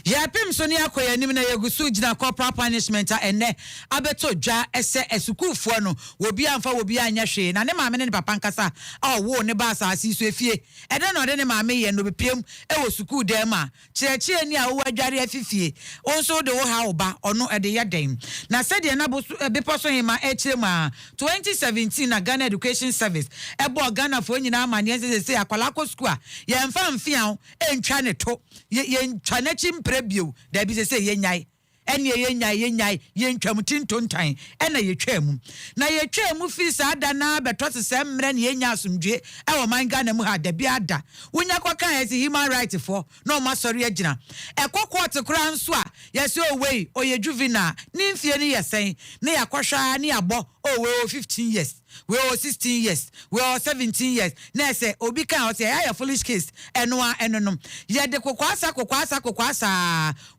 Ya pem so ne akoya nim na yegusu gina corporal punishment ene abeto dwa ese esukufo no obi amfa obi anya hwe na ne maame ne papa nkasa wo ne ba asase so efie ede no de ne maame ye no bepiem wo sukuu dem a kirekie ni a wo adware afifie onso de wo ha oba ono ede ye den na sede na bepo so hima echirema 2017 na Ghana Education Service ebo Ghana fo nyina amane se akwala ko sukuu a ye mfa mfia entwa ne to ye ntwa na chimpre bio da bi se yenyai ene yenyai yentwam tintontan ene yetwam na yetwam fi sada na beto se mre ne yenya asomdwe e wo man Ghana mu ha da bi ada wonya kwaka esi human right for no masori agina ekokot kura nso a yesi owei oyedjuvina ni mfie ni yesen ne yakohwa ne yabo owe 15 years we are 16 years we are 17 years na say obi kan o say ya foolish case enonom ye de kokwasa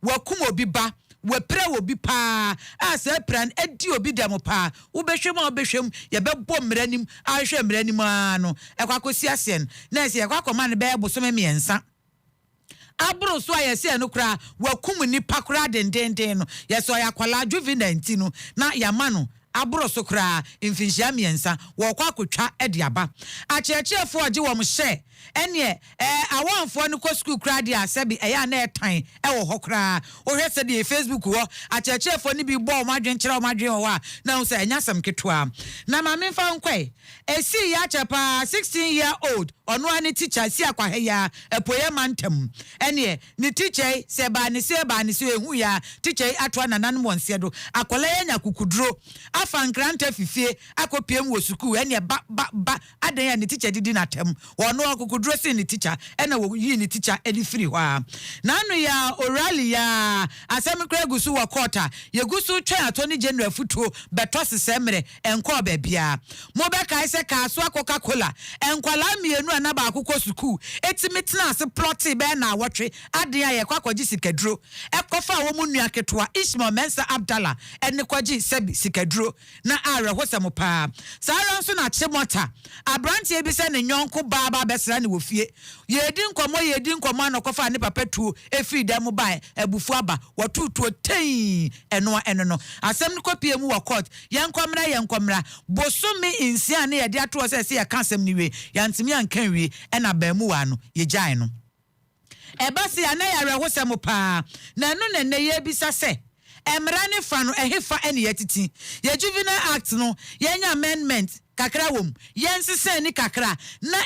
wakum obi ba we pre obi pa asa pran edi obi dem pa wo behwem ye bebo mranim ahwe mranim ano ekwakosi asen na say ekwakoma ne be bosome miensa abro so ayese no kra wakum ni pakra dendenden no yeso yakwala juvenile no na yamano abro so kra mfinhia miensa wo kwa akotwa ediaba achiechefo oje wo mhye ene awanfo no ko school kra dia asebi eya na etan wo hokra o hwese de Facebook wo achiechefo ni bi bo madwen kire o madwen wo a na so enyasam ketwa na mamemfa nkwe esi ya chepa 16-year-old ono ani teacher si akwaheya epoye mantem ene ni teacher se ba ni se ehu ya teacher atwa nanan monse do akola nya kukuduro afa nkranta fifie akopiem wo school ene ba adan ya ni teacher didi natem ono akukuduro si ni teacher ene wo yi ni teacher edi free hwa nanu ya orally ya asem kregusu wo quarter yegusu twa atoni January futuo beto sesemre enko babia mo be kai se ka so Coca-Cola enkwala mienu na ba akukọ suku etimitna ase plot be na wotwe ade aye kwakwaji sikaduro ekofa wo mu nua ketwa Ismail Mensa Abdallah ene kwaji sebi sikaduro na are hosem pa sara nso na chemota abrantie bi se ne nyonko baba besra ne wofie yedi nkomo anokofa ne papatuo efi dem bai ebufu aba watutuo ten eno no asem ne kopie mu wa court yenkomra bosome insia ne yede ato se ya kansem niwe yantimi ankan wi ena baamu wa no ye gyae no ebasi anayare hosem pa na no ne ye bisa se emra ne fa no ehefa ene yetiti ye juvenile act no yenya amendment kakra wom yensese ni kakra na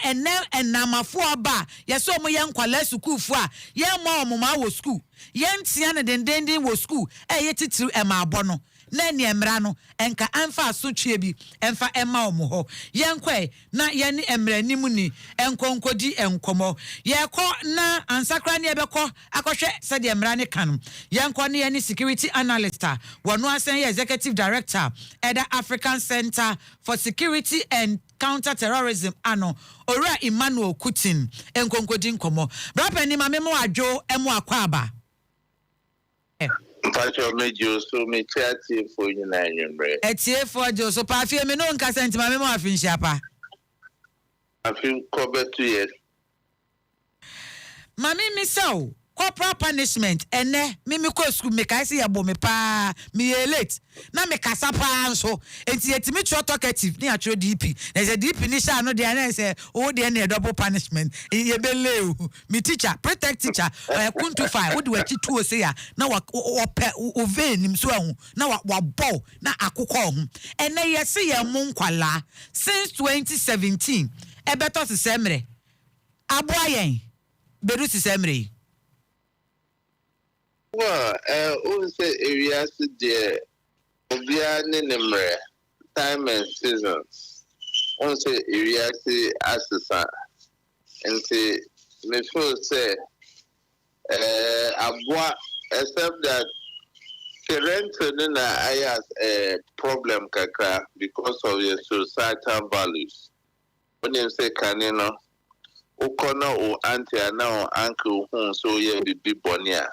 enamafo aba yeso mo yenkwala sukuufo a yemma omoma wo school yentia ne dendenden wo school yetitiru ema abo no na ni emra no enka anfa asotwe bi enfa ema omo yenkwe na yeni emra nimu ni enkonkodi enkomo yekọ na ansakra ne ebekọ akohwe se de emra ne kanu yenkọ ne yeni security analyst wono asen executive director at the African Center for Security and Counter-Terrorism ano Ora Emmanuel Kutin enkonkodi nkomo brapa ni mamemo adwo emu akwaba Pacho mejo so me chat for you na nyumre. Etie for jo so pa fie me no nka sentima me mo afinhia pa. Afin cover 2 years. Mami misaw corporal punishment ene mimi ko school me kai se yabo me pa me late na me kasa pa nso enti etimi tro talkative ni atro DP na se DP ni sha no de na se o de na double punishment ye bele me teacher protect teacher kuntu fire wo de wachi tuo se ya na wa o venim so ahu na wa bo na akokọ ho ene ye se ye mu nkwala since 2017 ebeto se semre aboa yen beru se semre. Well, say areas there, obia nemre time and seasons. Say areas assessor, and say me feel say abwa except that currently na I has a problem kakra because of your societal values. When you say kanino, ukono o auntie na o uncle who so ye be bonia.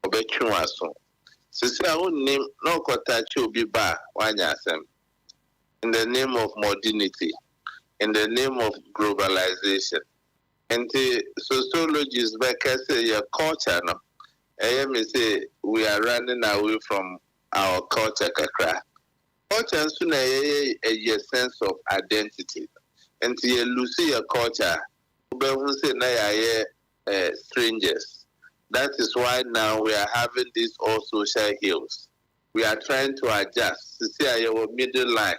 Obetwaso sisi a wonnim no kotachi obi ba wanya asem in the name of modernity, in the name of globalization, and the sociologists back say your culture no me say we are running away from our culture kakra. Culture is a sense of identity. And you lose your culture, strangers. That is why now we are having these all social ills. We are trying to adjust. To see our middle line,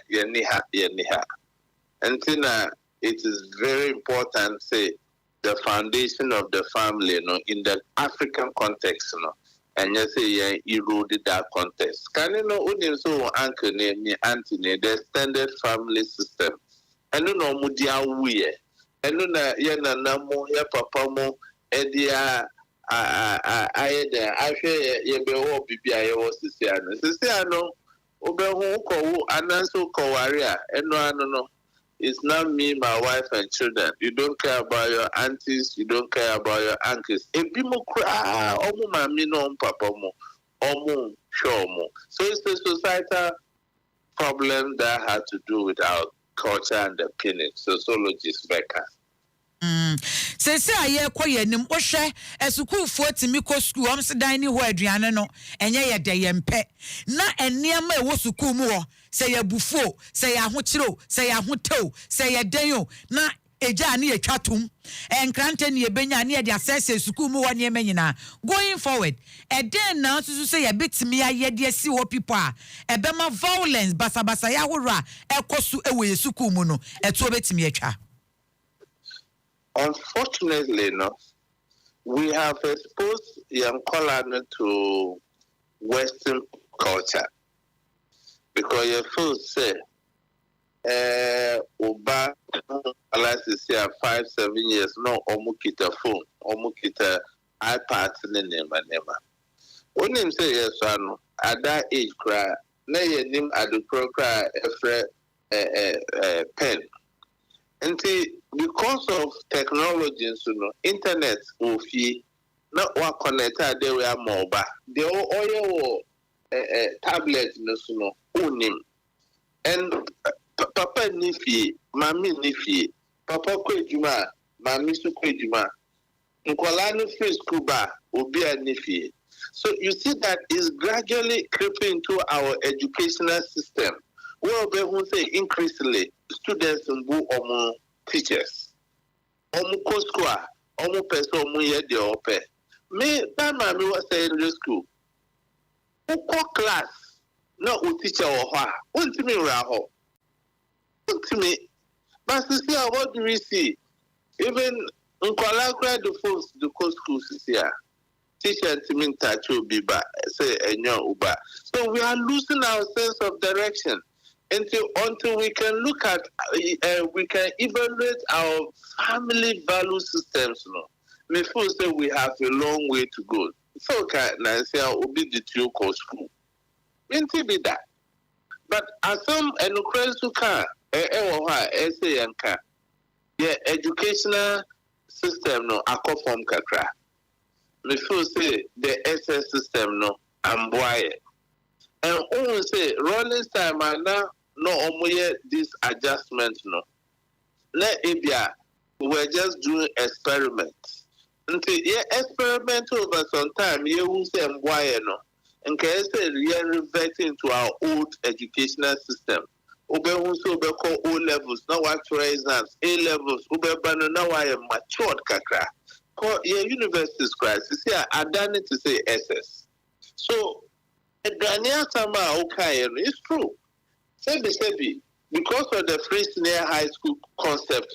and it is very important, say, the foundation of the family, in the African context, and you say, eroded that context. Can you know, so uncle name, auntie, the extended family system, and you know, mudia we, and you know, namo, ya papa mo, edia, I share ye be all BBI was Siciano, Obeho, Ananso, Kowaria, and no. It's not me, my wife, and children. You don't care about your aunties. You don't care about your uncles. If people cry, omo mami no papa mo, omo show mo. So it's a societal problem that had to do with our culture and the opinion. Sociologist Becca. Say aye koye nim ohwe esukufo timi ko school om se dan ni ho aduane no enye ye de yempe na eniema e wo sukuu mu ho say ya bufo say ya hochiro say ya hotew say ya den na eja na ye twatum enkrante ne ye benya na ye de assess sukuu mu ho ne nyina going forward e den na susu say ya betimi aye de si ho people a ebema violence basabasa ya hora ekosu ewe sukuu mu no eto betimi atwa. Unfortunately, we have exposed young Colana to Western culture because you first say, Oba, alas, is here 5-7 years, no, omukita phone, omukita iPad, nema. When him say yes, son, at that age, cry, na ye nim cry, pen. And because of technology, internet, not what connected, they were mobile. They all tablet, unim. And papa nifi, mami nifi, papa kwejuma, mami su kwejuma. Nkwalani free school ba, ubia nifi. So you see that is gradually creeping into our educational system. Well, they will say increasingly students and teachers. School, person, the open. Me, that man was saying in school. Who class? No, teacher or what? What to me, Raho? What to me? But see, what do we see? Even Unkwala the first, the school, here. Teacher to me, touch will be back, say, and your Uba. So we are losing our sense of direction. Until we can look at, we can evaluate our family value systems. Before say we have a long way to go. So can I say I will be the two school. Ain't be that. But as some who can, say and can, the educational system no form kakra. Before say the SS system no amboye. And only say running time and now no omoye this adjustment no. Let Abia we're just doing experiments. Until experiment over some time, you will say why no. And can say we are reverting to our old educational system. Ube also be call O levels, now actual exams, A levels, ube bano now I am matured kakra. Call your universities crisis here, I done it to say SS. So Ghanaian Sama okay, it's true. Sebi, because of the free senior high school concept,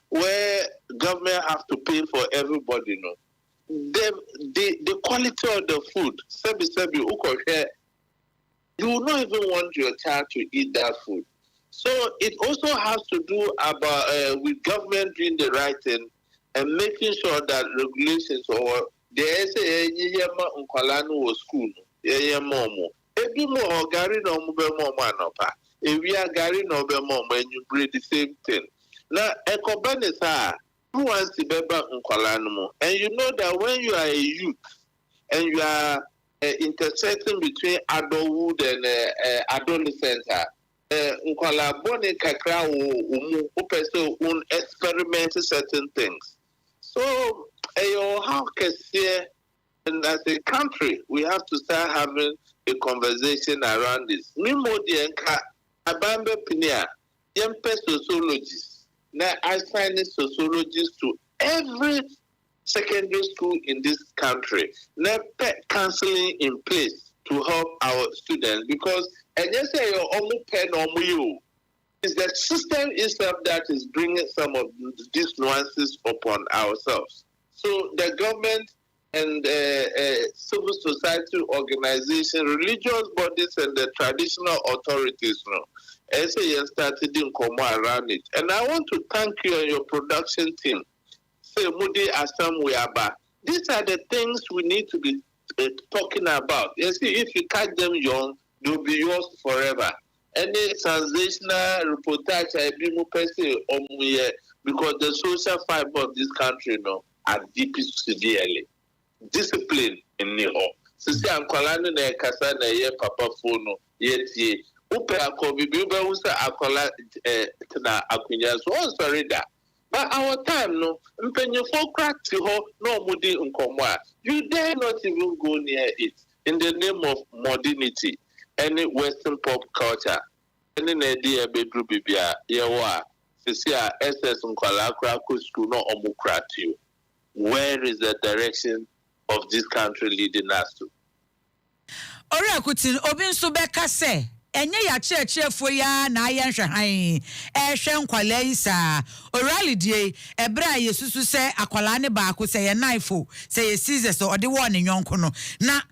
where government have to pay for everybody, the quality of the food, Sebi, you will not even want your child to eat that food. So it also has to do about with government doing the right thing and making sure that regulations or the SA school. Momo. Ebi mo gari no mo be mo manopa. Ewia gari no be mo when you breed the same thing. Now ekobane sa who wants to beba nkwala no mo. And you know that when you are a youth and you are intersecting between adulthood and adolescence, nkwala bone kakra o person un experiment certain things. So how can say And as a country, we have to start having a conversation around this. Me modienka abambe pinia yempe sociologists. Now I assign sociologists to every secondary school in this country. Now put counseling in place to help our students, because and you say your only pen on you. It's the system itself that is bringing some of these nuances upon ourselves. So the government and civil society organization, religious bodies, and the traditional authorities, SAN started in common around it. And I want to thank you and your production team. Say, Moody Assam Weaba. These are the things we need to be talking about. You see, if you catch them young, they'll be yours forever. Any sensational reportage I be because the social fiber of this country are deep severely. Discipline in Niho. Sisi ankolani na kasa na ye papa phone yeti. Upe akobi biba usa akola na akunya so sorry da. But our time mpenye fokra ti ho no mudi nkomwa. You dare not even go near it in the name of modernity. Any Western pop culture, any idea bedru bibia yewa sisi a SS nkola akra ko school no omukratio. Where is the direction of this country leading us to? Ora kutin obin so beka se enye ya chefo ya na aye nhwehan ehwe nkwala isa orali die ebra yesusu se akwala ne ba ko se ye naifo se ye sizes ode wo ne nyonko no na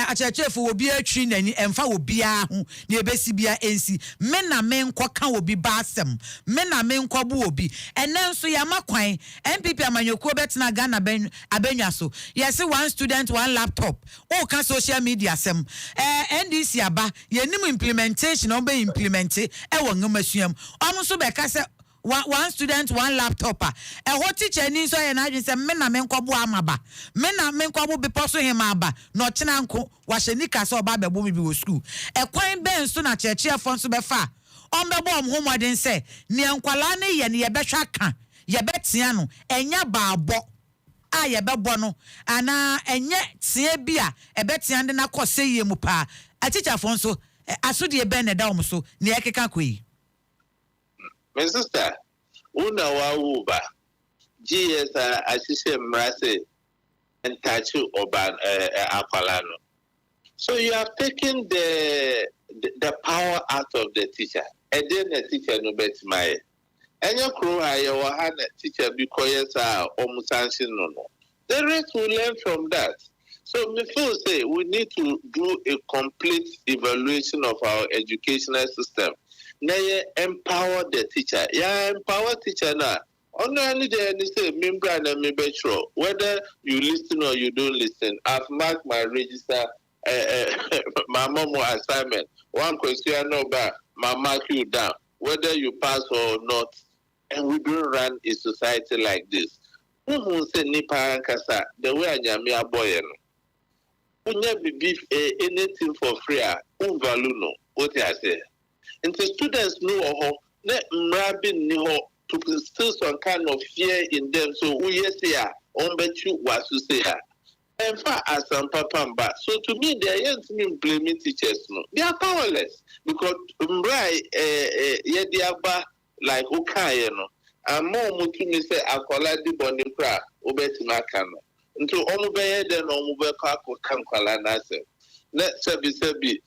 achefo obi atwi nani emfa obi a ho ne ebesi bia ensi me na me nkoka obi ba asem me na me nkobo obi enenso ya makwan MPP amanyoko betena Ghana abenwa so yes one student one laptop o ka social media sem NDC aba ye nim implementation on be implemented e wo ngamasuam omo so be ka se one student one laptop what teacher ni so ye na adwen se me na me nkobo amaba me na me nkobo be poso him aba no chena nko wa shenika so oba bebo mi bi wo school kwan ben so na cheche fon so be fa on be bom homoden se ne nkwala ne ye ne ye behwa ka ye betia no enya baabo a ye bebo no ana enye tie bia e betia de na kose ye mu pa a teacher fon so asodi ben ne da om so ne ekeka koyi. My sister, una wauba, GS asise mrase and tachu oban akwalano. So you have taken the power out of the teacher. And then the teacher no bet my. And your crew hire wahana teacher because omusansin no. The rest will learn from that. So before say we need to do a complete evaluation of our educational system. Now empower the teacher. Yeah, empower teacher now. Only there say member and member sure. Whether you listen or you don't listen, I've marked my register. My mom assignment. One question no back. My mark you down. Whether you pass or not, and we don't run a society like this. Who say ni parankasa the way anyamia boy no. Who never be anything for free. Who value no. What I say. And the students know let mrabbing know to instill some kind of fear in them. So we yes here on bet you what to say her. And far as some papa. So to me they ain't blaming teachers no. They are powerless because yediaba like okay no. And more mutu me say akola di boni pra obeti makano. Until omubeye then omube kako kankwala nase. Let sebi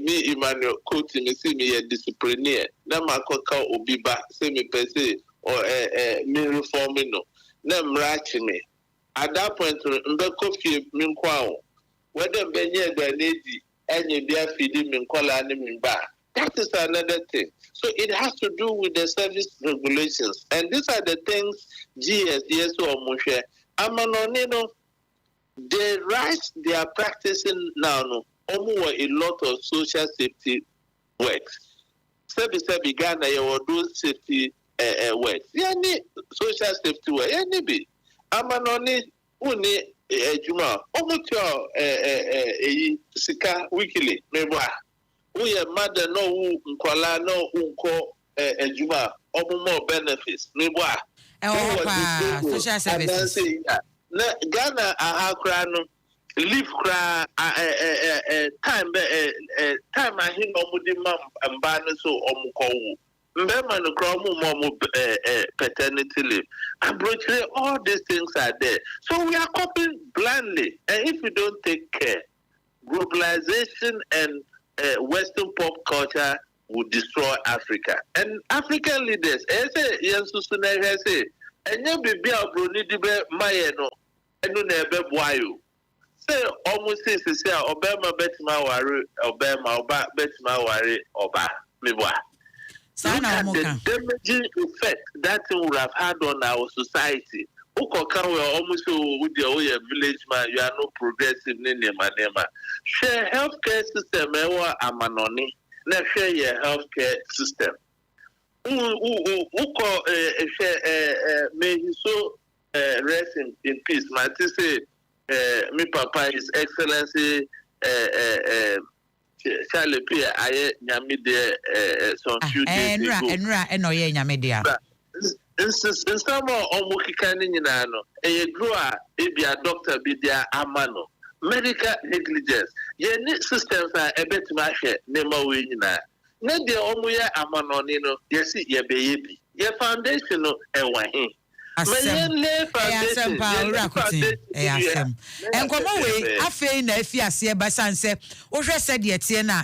me Emmanuel quoting me see me a disciplinaire. Na makoka obiba say me pese or me reforming no. Na mrachi me. At that point mbeko fie minkwao. Whether benye granedi enye bia fidi minkwala ni mimba. That is another thing. So it has to do with the service regulations. And these are the things GS or Moshe Amanonino the rights they are practicing now no a lot of social safety works. Sebi Ghana you do safety works. Yani social safety work. Yani be. Amanoni uni juma. Omutio sika weekly. Meba. Uye mother no nkwala no unko juma. Omumo benefits. Meba. Social services. Na Ghana Accra no leave cry time I hear no mum and banner so omuko. Mbema no crown paternity leave. And all these things are there. So we are coping blindly. And if we don't take care, globalization and Western pop culture will destroy Africa. And African leaders, say, and you be a bruni dibe mayeno, and you never boyu. Say almost say, Obama betima worry, Obama betima worry, Oba, Miwa. Look at the damaging effect that would have had on our society. Ukoka we almost with your village man, you are no progressive nema. Share healthcare system ewa amanoni. Let's share your healthcare system. Uko may he so rest in peace. My say me papa His Excellency Charlie Pierre aye nyamide some few days ago. Enra enoye nyamide. In some omukikani nyina no grow a ebia doctor bi dia amano medical negligence ye ni systems a ebetuma hwe ne ma we nyina ne de omuye amano ni no ye si ye beye bi ye foundation no ewa he Enkomo we afei na afi ase ba sanse wo hwe se de tie na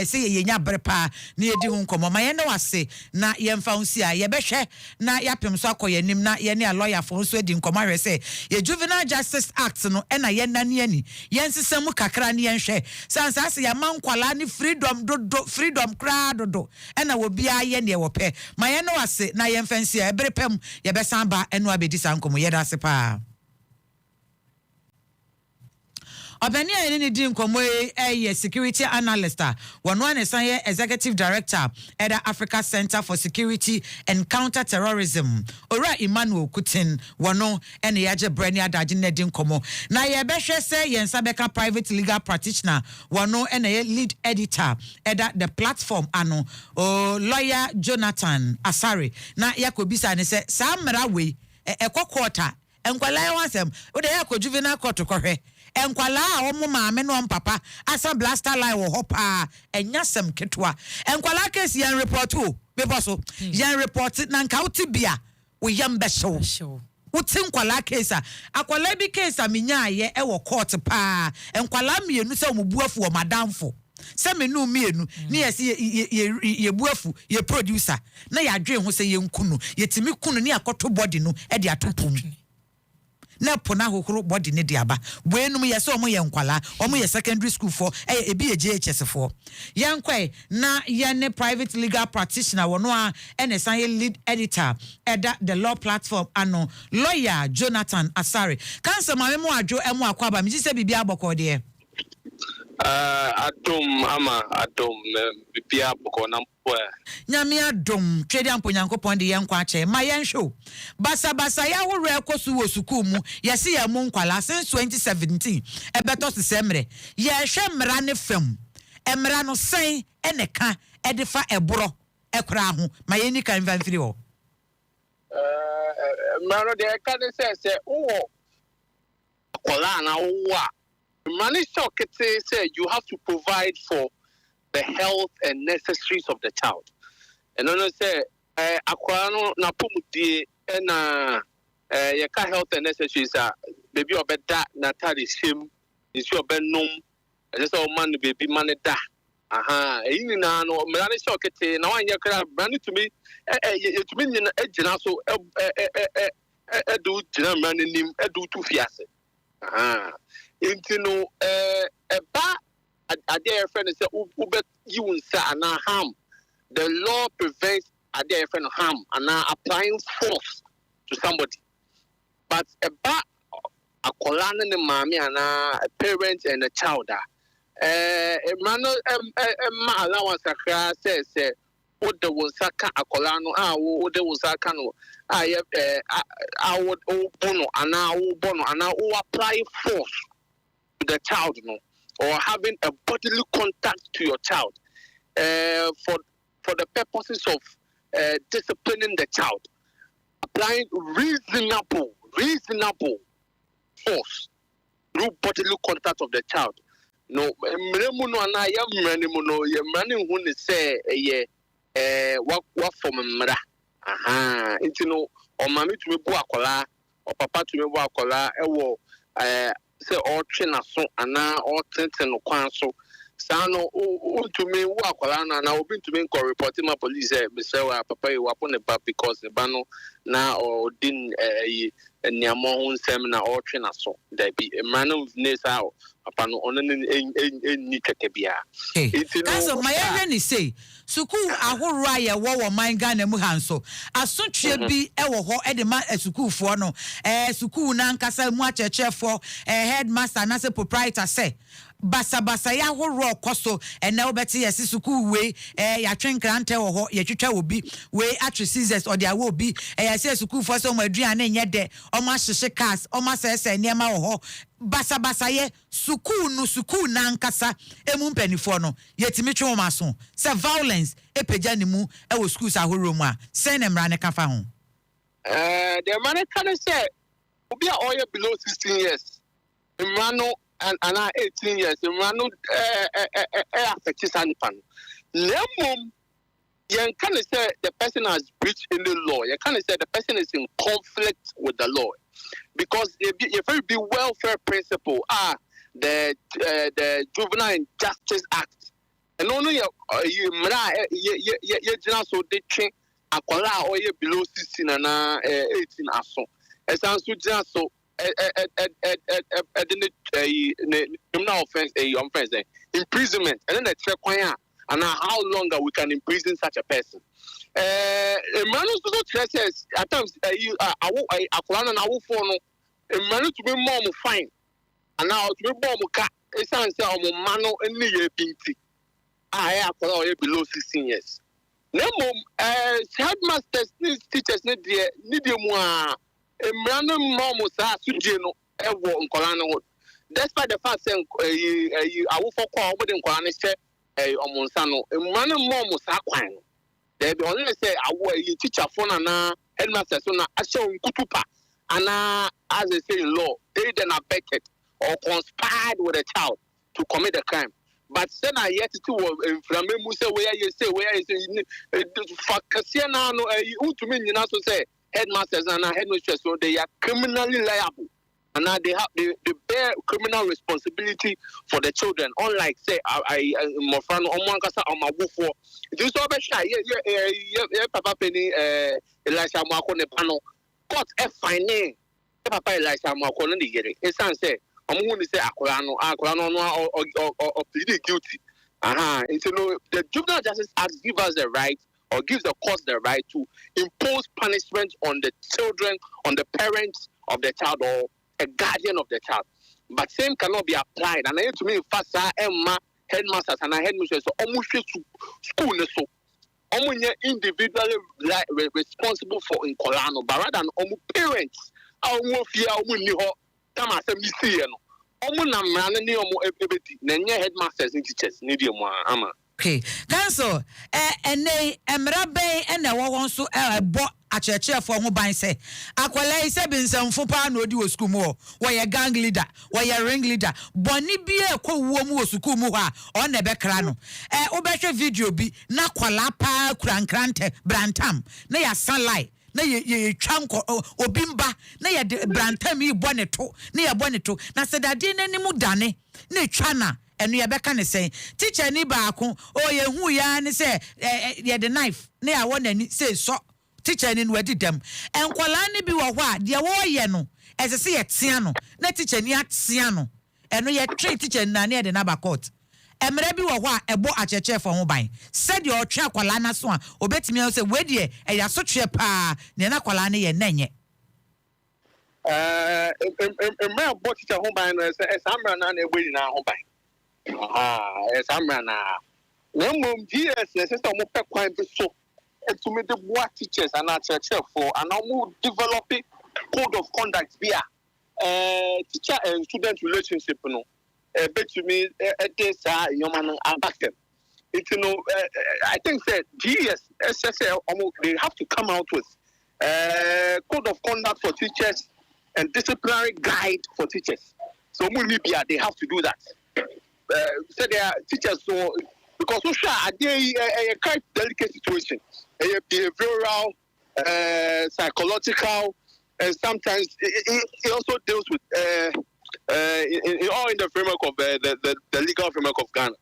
se ye nya brepa na ye di hu nkomo ma ye ne wase na ye mfa unsi a ye behwe na ya pem so akoye nim na ye ne a lawyer fo so di nkomo hwe se ye Juvenile Justice Act no e na ye nane ani ye nsesam kakra ne ye nhwe sanse ase ya mankwala ni freedom kra dodo e na wo bia ye ne wo pe ma ye ne wase na ye mfa nsi a ebrepem ye besan ba enu abedi sankomo yeda se pa Obani eni di nkomo security analyst wonu anesan executive director at the Africa Center for Security and Counter-Terrorism Ora Emmanuel Kutin wonu ene yaje brani adaje ne di nkomo na ye behwe se yensa beka private legal practitioner wonu ene lead editor at the platform ano lawyer Jonathan Asare na yakobisa ne se samra we ekokota enkwala yansem wo de yakọ juvenile court kohwe enkwala a omo maame no papa asa blaster line wo hopa enyasem ketwa enkwala case yan report o beboso yan report na nka utibia wo yam besho uti nkwala case akwala bi case amenya ye e wo court pa enkwala mienu se omubuafu o madamfo se menu mienu ni yesi ye buafu ye producer na ya dwen ho se ye nkunu yetimi kunu ni akoto body no e de atopum na pona hokoro body ne de aba buenum ye se omo ye nkwala omo ye secondary school for ebi ye JHS for yankwe na ye ne private legal practitioner wono a ene san ye lead editor at the law platform ano lawyer Jonathan Asare kansa mame mo adwo emu akwaba mi se bibia aboko de Adom bibia boko na mpo nyame adom twede ampo nyankopon de yenkwa ache ma yenhwo basa ya horo ekosu wo sukuu mu yesi ye mu nkwala since 2017 ebeto se semre ye hwe mra ne fam emra no sen eneka edifa eboro ekra ho ma yeni kan vanfiri ho maro de ka de se wo kola na wo Money say you have to provide for the health and necessaries of the child. And then say akwano na pomudie na yeka health and necessaries baby obeda na tari shim is your benum just all man baby man da ini na no money shokete na wan yekra brand to me yetumi nyina so edu jina man nim edu tu fiase Intino eba adie friend say ube you na harm. The law prevents adie friend harm and applying force to somebody. But eba akolane ne mami ana a parent and a child emano ma allowance akra says what the wonsaka akolano what the wonsaka no I would bono and apply force the child, or having a bodily contact to your child for the purposes of disciplining the child, applying reasonable force through bodily contact of the child. No, mremuno ana ya mremuno ye mrani hu ne say wa from mra. Aha, nti no o mami tumi bu akola, o papa tumi bu akola ewo say o twe na so ana o tenten no kwan so. Sano untumi wo akola na obi ntumi nko report ma police say wa papa you wapon ne ba because the bano na o din niamo ho nsem na o twe na so da bi mano ne sa papa no ono ni keke bia kaso mayɛ ne say suku ahoro aye wo man Ghana mu hanso asotwe bi ɛwɔ hɔ de ma sukuufo no suku na nkasa mu achechefo headmaster na say proprietor say basa ya horo koso na obeti yesi suku we ya twenkrante wo ho ya twetwa obi we atwe scissors or dia wo obi ya se suku fo so mo aduane nye de o ma hyehye cars o ma sese niema wo ho basa ye suku na nkasa emu mpanifo no yetimi twe wo maso se violence epagya ne mu e wo schools ahoro mu a se ne mra ne kafa ho the man can say obi a oil below 16 years mrano and 18 years, the man affect his hand. Lemon, you can't say the person has breached in the law. You can't say the person is in conflict with the law because a very big welfare principle are the Juvenile Justice Act. And only you just so they change a collar or below 16 and 18 as so. As I just so. Criminal offense, imprisonment, and then the check and how long we can imprison such a person. Man also says at times I plan and I will follow a man to be more fine, and now to be more cat. It's answer on mano and me pinty. I have below 16 years. No more headmasters, teachers, need more. Random normal sujeno ewo nkolano ho despite the fact say awofo kwa obodin nkolano che omonsa no random normal sa kwan no there be only say awo teacher for na headmaster so na asho nkutupa ana as they say in law aid and abetted or conspired with a child to commit a crime but say na yet to inflame mu say where you say fakase na no utumi nyina so say headmasters and headmistresses, so they are criminally liable, and now they bear criminal responsibility for the children. Unlike say, my friend, this is Papa Penny, Elisha Marco Nepano, got a fine Papa Elisha Marco in the year. His son said, I'm going to say Akulano or pleaded guilty. And so the Juvenile Justice Act gives us the right. Or gives the court the right to impose punishment on the children, on the parents of the child or a guardian of the child. But same cannot be applied. And I to me, first, Emma, headmasters and headmistresses, almost school, so almost individually responsible for in Colano, but rather than almost parents, almost fear, almost Tama se misi no. Almost na mrana ni almost everybody. Nenye headmasters and teachers need you ama. Okay, council, emrabe ene wo so bo achechefo ho ban se akwala ise binsam pa na odi wo school mu wo ye gang leader wo ye ring leader boni bi ekowuo mu wo school mu ha o na be kra no obehwe video bi na kwala pa krankrante brantam na ya sunlight na ye twanko obimba na ye brantam yi boneto na ye boneto na sedade nanimu dane na twana enu ye beka ne sen teacher ni baako o ye hu ya ne se ye the knife na ya wona ni say so teacher ni no adi dem enkwala ni bi wo ho a de wo ye no ese se ye tia no na teacher ni atia no enu ye train teacher na na ye de na ba court emre bi wo ho a ebo acheche fo ho ban said your twa kwala na so a obetimi say we de e ya so twe pa ne na kwala ne ye nanye emre abo teacher ho ban no ese amra na na egbe na ho ban yes, I'm na. No more GS, sister, more pe kwan be so. And to me, the board teachers and our church for and now more developing code of conduct via teacher and student relationship. No, bet to me, this young man back them. It's I think that GS, SSL, they have to come out with code of conduct for teachers and disciplinary guide for teachers. So they have to do that. So there are teachers, so because a quite delicate situation, a behavioral, psychological, and sometimes it also deals with all in the framework of the legal framework of Ghana.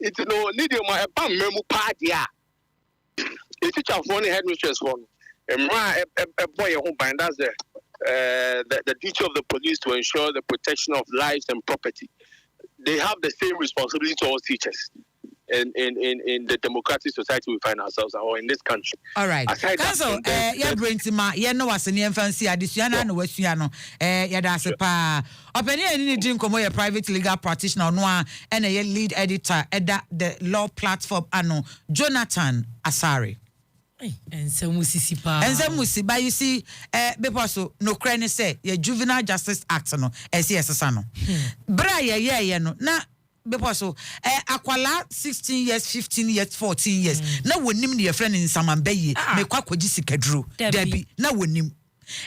It's need my memo party. A teacher for the headmistress one, a boy who bind us the duty of the police to ensure the protection of lives and property. They have the same responsibility to all teachers in the democratic society we find ourselves or in this country. All right. Council, yeah, Brentima, yeah, no, as an fancy, Addiana, no, Westiano, yeah, that's a pa. Opinion any dream come a private legal practitioner, no, and a lead editor at the law platform, ano, Jonathan Asari. And some Musisipa. And some Musiba, you see, Beposo, no cranny say, your Juvenile Justice Act, no, SCSano. Braya, yeah, no, na. Beposo, akwala 16 years, 15 years, 14 years. Na wonim ne friend in Samambeyi, me kwa kwagisi kedru. Debbie, na wonim.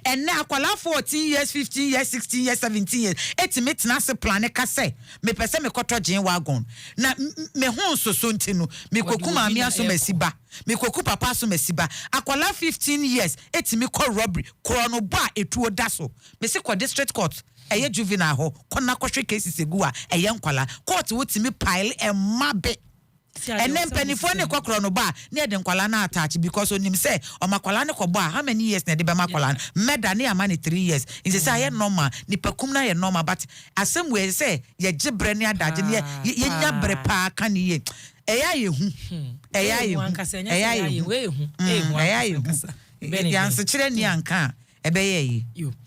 And now akwala 14 years, 15 years, 16 years, 17 years. Etimate na se plane kase. Me pese me kotro jen wagon. Na me hon so ntinu. Me koku mami aso mesiba. Me koku papa aso mesiba. Akwala 15 years. Etimi ko robbery. Krono ba etuo daso. Me se kwa district court. Eye juvenile ho. Kona kwahwe cases egu a eye nkwala. Court wotimi pile e mabe. And then penifo ne kokro no ba na de nkwala na attach because onim say o makwala ne ko ba how many years na de be makwala meda ne ama ne 3 years in say ye normal ni pakum na ye normal but asem we say ye gibre ne adaje ne ye nya bre pa kan ye eya ye hu eya ye hu eya ye hu eya ye hu be yan se kire ni anka ebe ye yi